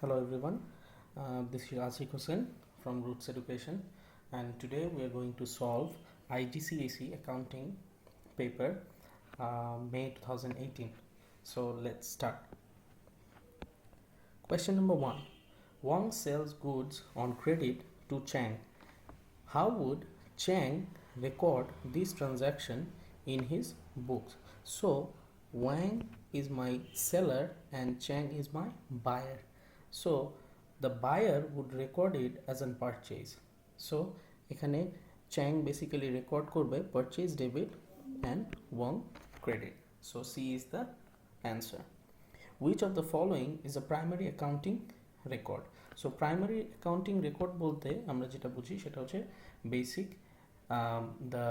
Hello everyone, this is Ashik from Roots Education, and today we are going to solve IGCSE Accounting paper May 2018. So let's start. Question number 1. Wang sells goods on credit to Chang. How would Chang record this transaction in his books? So Wang is my seller and Chang is my buyer. So the buyer would record it as a purchase. So এখানে Chang basically record করবে purchase debit and Wang credit. So C is the answer. Which of the following is a primary accounting record? So primary accounting record বলতে আমরা যেটা বুঝি সেটা হচ্ছে basic the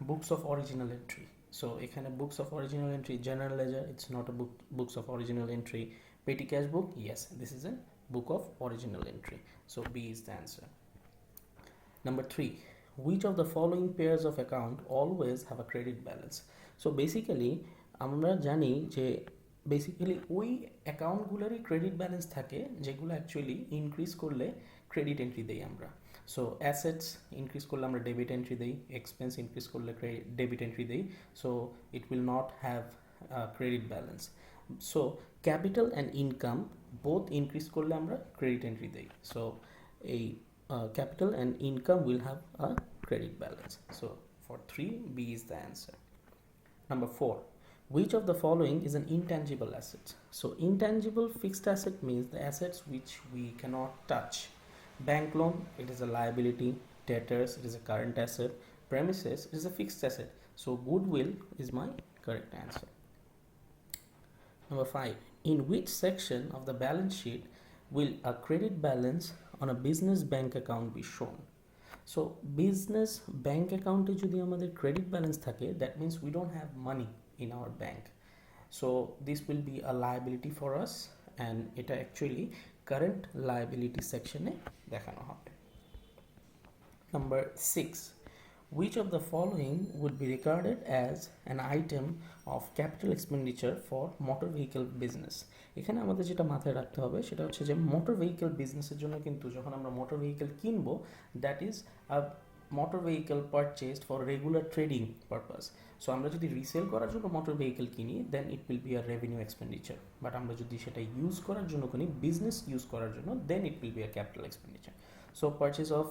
books of original entry. So এখানে books of original entry, general ledger, it's not a books of original entry. Petty cash book, yes, this is a book of original entry. So B is the answer. Number 3, which of the following pairs of account always have a credit balance? So basically আমরা জানি যে basically ওই অ্যাকাউন্টগুলোরই credit balance থাকে যেগুলো actually increase করলে credit entry দেই আমরা। So assets increase করলে আমরা ডেবিট এন্ট্রি দেই, এক্সপেন্স ইনক্রিজ করলে ডেবিট এন্ট্রি দেই, so it will not have credit balance. So capital and income both increase করলে আমরা ক্রেডিট এন্ট্রি দেই, সো এই capital and income will have a credit balance. So for 3, B is the answer. Number 4, which of the following is an intangible asset? So intangible fixed asset means the assets which we cannot touch. Bank loan, it is a liability. Debtors, it is a current asset. Premises, it is a fixed asset. So goodwill is my correct answer. Number 5, in which section of the balance sheet will a credit balance on a business bank account be shown? So business bank account e jodi amader credit balance thake, that means we don't have money in our bank, so this will be a liability for us and এটা actually current liability section e দেখানো হবে. Number 6, which of the following would be regarded as an item of capital expenditure for motor vehicle business? এখানে আমাদের যেটা মাথায় রাখতে হবে সেটা হচ্ছে যে মোটর ভেহিকেল বিজনেসের জন্য কিন্তু যখন আমরা মোটর ভেহিকেল কিনবো, that is a motor vehicle purchased for regular trading purpose. So আমরা যদি রিসেল করার জন্য মোটর ভেহিকেল কিনি then it will be a revenue expenditure, but আমরা যদি সেটা ইউজ করার জন্য কিনি, বিজনেস ইউজ করার জন্য, then it will be a capital expenditure. So purchase of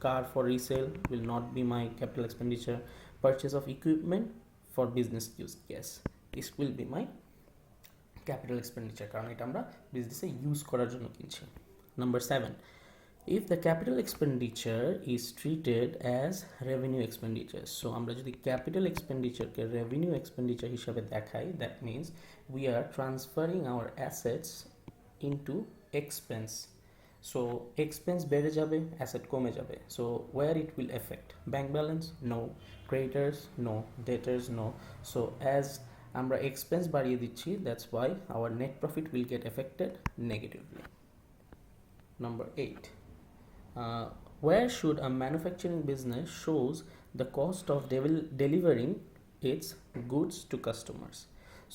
car for resale will not be my capital expenditure. Purchase of equipment for business use, yes, this will be my capital expenditure কারণ এটা আমরা বিজনেসে use করার জন্য কিনছি। Number 7, if the capital expenditure is treated as revenue expenditure, so আমরা যদি capital expenditure কে revenue expenditure হিসাবে দেখাই, that means we are transferring our assets into expense. So expense বেড়ে যাবে, asset কমে যাবে, so where it will affect? Bank balance? No. Creditors? No. Debtors? No. So as আমরা expense বাড়িয়ে দিচ্ছি, that's why our net profit will get affected negatively. Number 8, where should a manufacturing business shows the cost of delivering its goods to customers?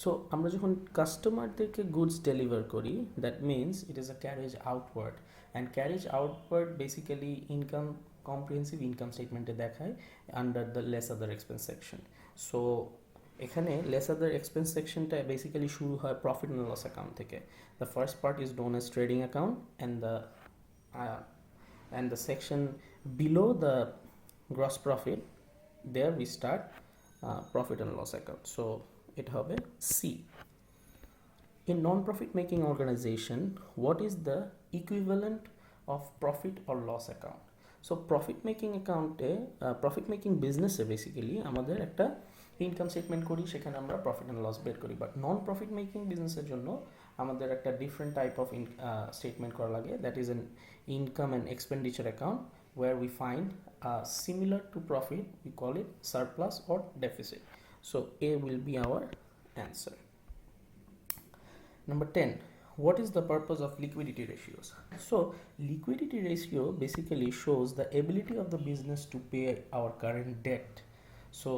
So আমরা যখন কাস্টমারদেরকে goods deliver করি, that means it is a carriage outward, and carriage outward basically income comprehensive income স্টেটমেন্টে দেখায় under the less other expense section. So এখানে less আদার expense সেকশনটা basically শুরু হয় profit and loss account থেকে। The first part is known as trading account and the section below the gross profit, there we start profit and loss account. So it হবে C. In non-profit making organization, what is the equivalent of profit or loss account? So profit making account profit making business A basically আমাদের একটা income statement করি, সেখানে আমরা profit and loss বের করি, but non profit making বিজনেসের জন্য আমাদের একটা ডিফারেন্ট টাইপ অফ স্টেটমেন্ট করা লাগে, that is an income and expenditure account where we find similar to profit, we call it surplus or deficit. So A will be our answer. Number 10, what is the purpose of liquidity ratios? So liquidity ratio basically shows the ability of the business to pay our current debt. So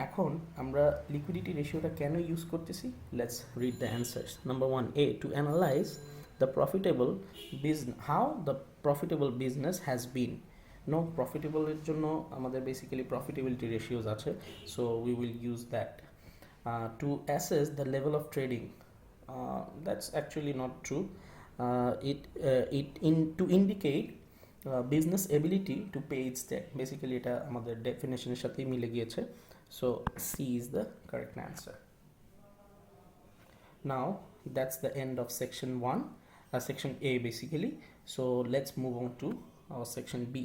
এখন আমরা liquidity রেশিওটা কেন use করতেছি, let's read the answers. Number 1, A, to analyze the profitable business, how the profitable business has been. No, profitable এর জন্য আমাদের basically profitability ratios আছে, so we will use that. To assess the level of trading, that's actually not true. To indicate business ability to pay its debt, basically এটা আমাদের ডেফিনেশনের সাথেই মিলে গিয়েছে, so C is the correct answer. Now that's the end of section 1, section A basically. So let's move on to our section B.